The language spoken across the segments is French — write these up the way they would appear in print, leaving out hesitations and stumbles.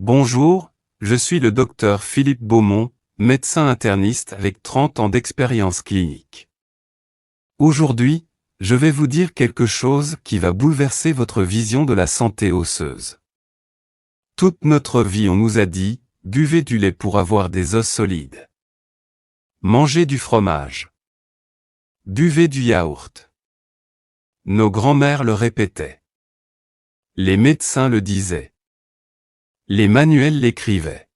Bonjour, je suis le docteur Philippe Beaumont, médecin interniste avec 30 ans d'expérience clinique. Aujourd'hui, je vais vous dire quelque chose qui va bouleverser votre vision de la santé osseuse. Toute notre vie on nous a dit, buvez du lait pour avoir des os solides. Mangez du fromage. Buvez du yaourt. Nos grands-mères le répétaient. Les médecins le disaient. Les manuels l'écrivaient.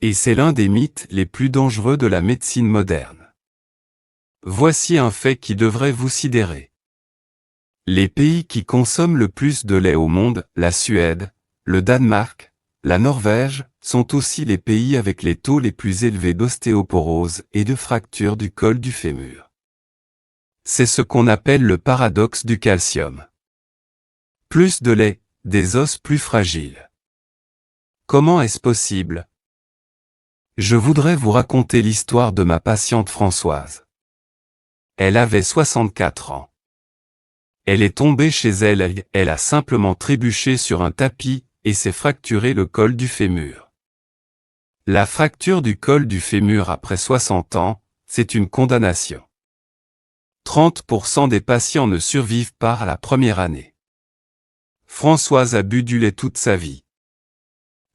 Et c'est l'un des mythes les plus dangereux de la médecine moderne. Voici un fait qui devrait vous sidérer. Les pays qui consomment le plus de lait au monde, la Suède, le Danemark, la Norvège, sont aussi les pays avec les taux les plus élevés d'ostéoporose et de fracture du col du fémur. C'est ce qu'on appelle le paradoxe du calcium. Plus de lait, des os plus fragiles. Comment est-ce possible? Je voudrais vous raconter l'histoire de ma patiente Françoise. Elle avait 64 ans. Elle est tombée chez elle a simplement trébuché sur un tapis et s'est fracturé le col du fémur. La fracture du col du fémur après 60 ans, c'est une condamnation. 30% des patients ne survivent pas à la première année. Françoise a bu du lait toute sa vie.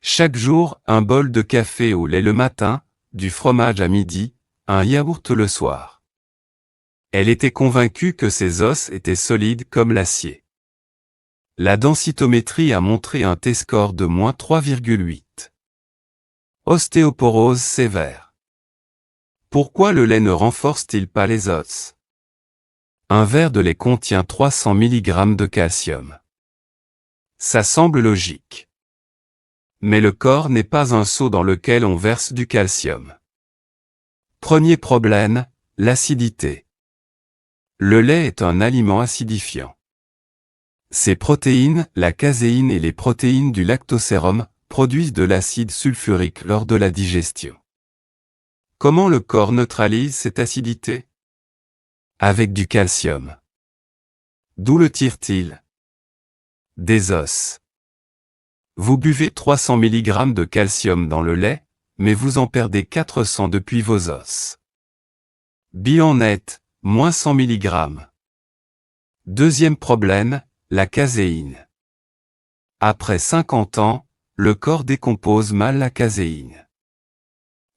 Chaque jour, un bol de café au lait le matin, du fromage à midi, un yaourt le soir. Elle était convaincue que ses os étaient solides comme l'acier. La densitométrie a montré un T-score de -3,8. Ostéoporose sévère. Pourquoi le lait ne renforce-t-il pas les os? Un verre de lait contient 300 mg de calcium. Ça semble logique. Mais le corps n'est pas un seau dans lequel on verse du calcium. Premier problème, l'acidité. Le lait est un aliment acidifiant. Ses protéines, la caséine et les protéines du lactosérum, produisent de l'acide sulfurique lors de la digestion. Comment le corps neutralise cette acidité? Avec du calcium. D'où le tire-t-il? Des os. Vous buvez 300 mg de calcium dans le lait, mais vous en perdez 400 depuis vos os. Bilan net, -100 mg. Deuxième problème, la caséine. Après 50 ans, le corps décompose mal la caséine.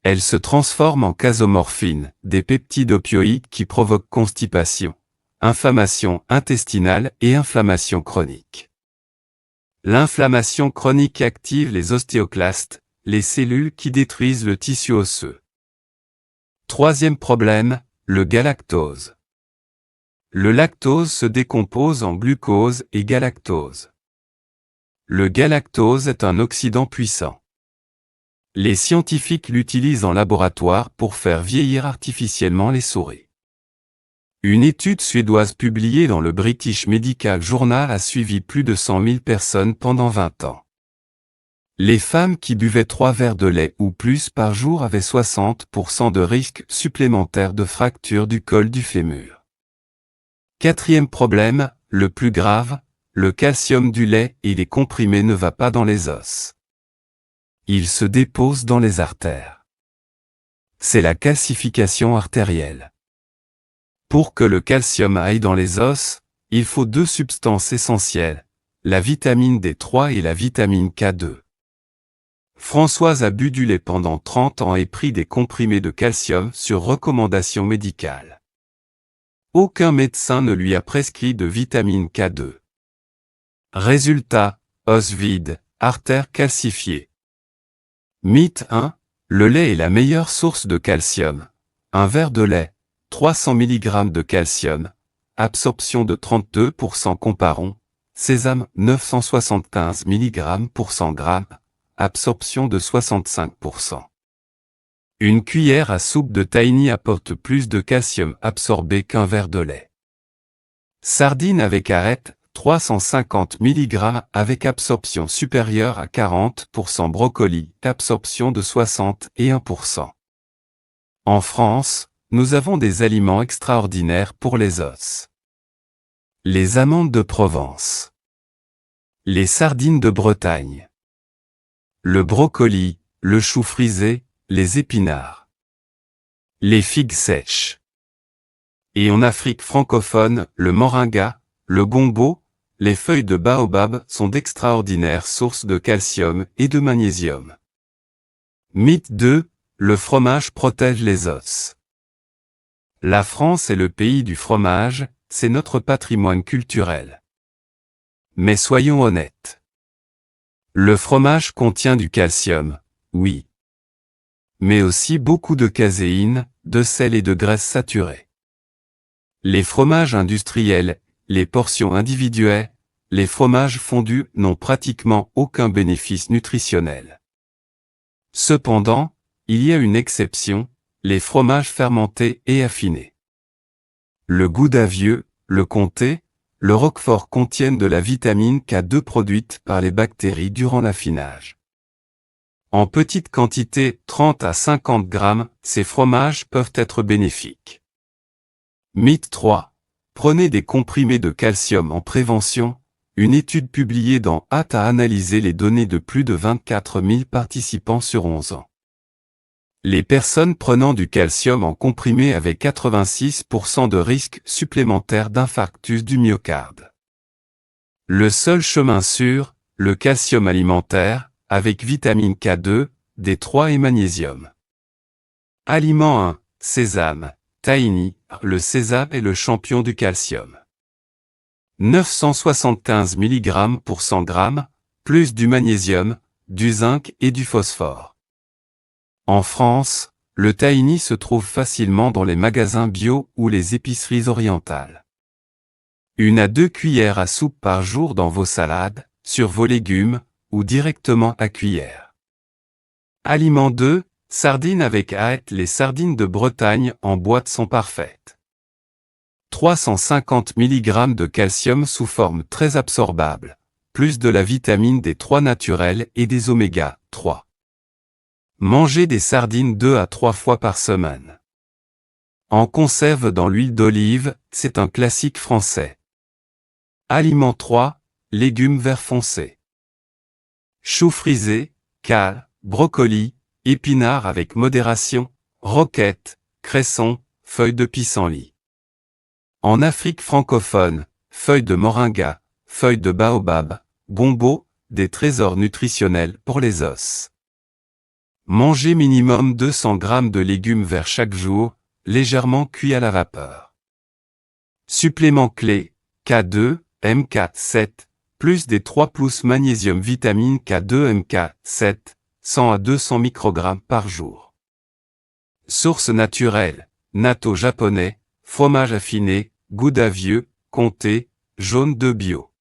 Elle se transforme en casomorphine, des peptides opioïdes qui provoquent constipation, inflammation intestinale et inflammation chronique. L'inflammation chronique active les ostéoclastes, les cellules qui détruisent le tissu osseux. Troisième problème, le galactose. Le lactose se décompose en glucose et galactose. Le galactose est un oxydant puissant. Les scientifiques l'utilisent en laboratoire pour faire vieillir artificiellement les souris. Une étude suédoise publiée dans le British Medical Journal a suivi plus de 100 000 personnes pendant 20 ans. Les femmes qui buvaient 3 verres de lait ou plus par jour avaient 60% de risque supplémentaire de fracture du col du fémur. Quatrième problème, le plus grave, le calcium du lait et les comprimés ne va pas dans les os. Il se dépose dans les artères. C'est la calcification artérielle. Pour que le calcium aille dans les os, il faut 2 substances essentielles, la vitamine D3 et la vitamine K2. Françoise a bu du lait pendant 30 ans et pris des comprimés de calcium sur recommandation médicale. Aucun médecin ne lui a prescrit de vitamine K2. Résultat, os vides, artères calcifiées. Mythe 1, le lait est la meilleure source de calcium. Un verre de lait, 300 mg de calcium, absorption de 32% comparons, sésame 975 mg pour 100 g, absorption de 65%. Une cuillère à soupe de tahini apporte plus de calcium absorbé qu'un verre de lait. Sardine avec arête, 350 mg avec absorption supérieure à 40%, brocoli, absorption de 61%. En France, nous avons des aliments extraordinaires pour les os. Les amandes de Provence. Les sardines de Bretagne. le brocoli, le chou frisé, les épinards. Les figues sèches. Et en Afrique francophone, le moringa, le gombo, les feuilles de baobab sont d'extraordinaires sources de calcium et de magnésium. Mythe 2, le fromage protège les os. La France est le pays du fromage, c'est notre patrimoine culturel. Mais soyons honnêtes. Le fromage contient du calcium, oui. Mais aussi beaucoup de caséine, de sel et de graisses saturées. Les fromages industriels, les portions individuelles, les fromages fondus n'ont pratiquement aucun bénéfice nutritionnel. Cependant, il y a une exception, les fromages fermentés et affinés. Le Gouda vieux, le comté, le roquefort contiennent de la vitamine K2 produite par les bactéries durant l'affinage. En petite quantité, 30 à 50 grammes, ces fromages peuvent être bénéfiques. Mythe 3. Prenez des comprimés de calcium en prévention. Une étude publiée dans Hâte a analysé les données de plus de 24 000 participants sur 11 ans. Les personnes prenant du calcium en comprimé avaient 86% de risque supplémentaire d'infarctus du myocarde. Le seul chemin sûr, le calcium alimentaire, avec vitamine K2, D3 et magnésium. Aliment 1, sésame, tahini, le sésame est le champion du calcium. 975 mg pour 100 g, plus du magnésium, du zinc et du phosphore. En France, le tahini se trouve facilement dans les magasins bio ou les épiceries orientales. 1 à 2 cuillères à soupe par jour dans vos salades, sur vos légumes, ou directement à cuillère. Aliment 2, sardines avec hâte. Les sardines de Bretagne en boîte sont parfaites. 350 mg de calcium sous forme très absorbable, plus de la vitamine D3 naturelle et des oméga 3. Mangez des sardines 2 à 3 fois par semaine. En conserve dans l'huile d'olive, c'est un classique français. Aliment 3, légumes vert foncé. Chou frisé, cale, brocoli, épinards avec modération, roquettes, cressons, feuilles de pissenlit. En Afrique francophone, feuilles de moringa, feuilles de baobab, gombo, des trésors nutritionnels pour les os. Mangez minimum 200 g de légumes verts chaque jour, légèrement cuits à la vapeur. Supplément clé, K2, MK7, plus des 3 + magnésium vitamine K2 MK7, 100 à 200 microgrammes par jour. Source naturelle, natto japonais, fromage affiné, Gouda vieux, comté, jaune de bio.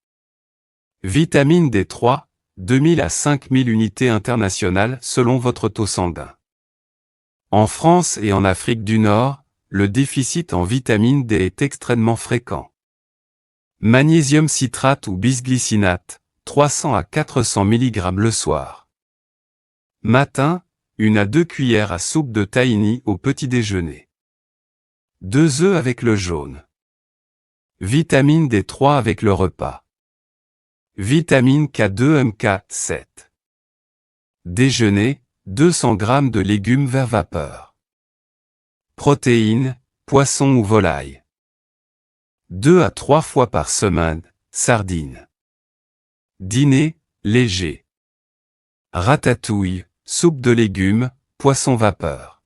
Vitamine D3, 2000 à 5000 unités internationales selon votre taux sanguin. En France et en Afrique du Nord, le déficit en vitamine D est extrêmement fréquent. Magnésium citrate ou bisglycinate, 300 à 400 mg le soir. Matin, 1 à 2 cuillères à soupe de tahini au petit déjeuner. 2 œufs avec le jaune. Vitamine D3 avec le repas. Vitamine K2 MK7. Déjeuner, 200 g de légumes verts vapeur. Protéines, poisson ou volaille. 2 à 3 fois par semaine, sardines. Dîner, léger. Ratatouille, soupe de légumes, poisson vapeur.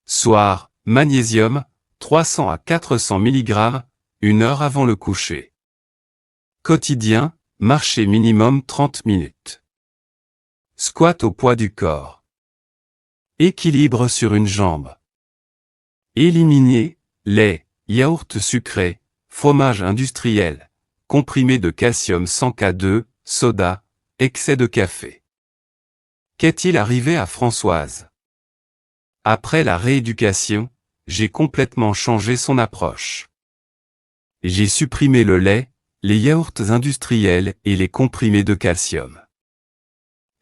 Soir, magnésium, 300 à 400 mg, 1 heure avant le coucher. Quotidien, marcher minimum 30 minutes. Squat au poids du corps. Équilibre sur une jambe. Éliminer, lait, yaourt sucré, fromage industriel, comprimé de calcium sans K2, soda, excès de café. Qu'est-il arrivé à Françoise? Après la rééducation, j'ai complètement changé son approche. J'ai supprimé le lait, les yaourts industriels et les comprimés de calcium.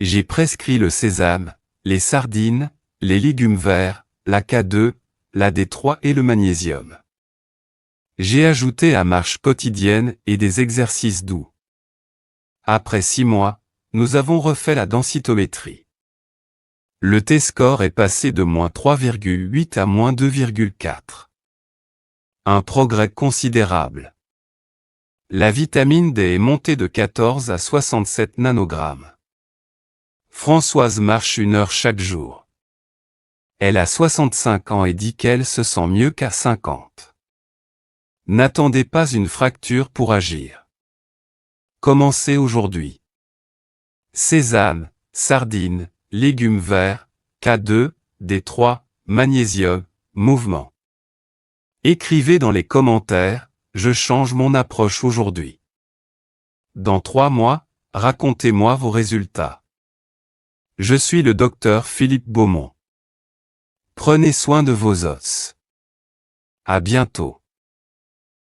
J'ai prescrit le sésame, les sardines, les légumes verts, la K2, la D3 et le magnésium. J'ai ajouté à marche quotidienne et des exercices doux. Après 6 mois, Nous avons refait la densitométrie. Le T-score est passé de -3,8 à -2,4. Un progrès considérable. La vitamine D est montée de 14 à 67 nanogrammes. Françoise marche 1 heure chaque jour. Elle a 65 ans et dit qu'elle se sent mieux qu'à 50. N'attendez pas une fracture pour agir. Commencez aujourd'hui. Sésame, sardines, légumes verts, K2, D3, magnésium, mouvement. Écrivez dans les commentaires, je change mon approche aujourd'hui. Dans 3 mois, racontez-moi vos résultats. Je suis le docteur Philippe Beaumont. Prenez soin de vos os. À bientôt.